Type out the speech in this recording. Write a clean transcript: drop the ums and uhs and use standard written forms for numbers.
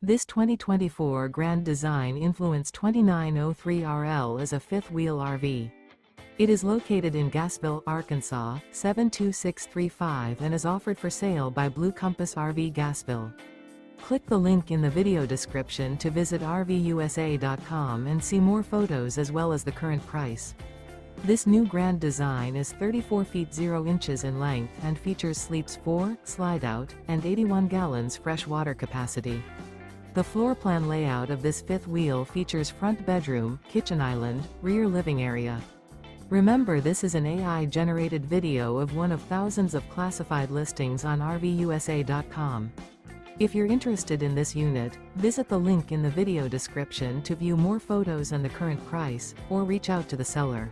This 2024 Grand Design Influence 2903RL is a fifth-wheel RV. It is located in Gassville, Arkansas, 72635 and is offered for sale by Blue Compass RV Gassville. Click the link in the video description to visit RVUSA.com and see more photos as well as the current price. This new Grand Design is 34 feet 0 inches in length and features sleeps 4, Slideout, and 81 gallons fresh water capacity. The floor plan layout of this fifth wheel features front bedroom, kitchen island, rear living area. Remember, this is an AI-generated video of one of thousands of classified listings on RVUSA.com. If you're interested in this unit, visit the link in the video description to view more photos and the current price, or reach out to the seller.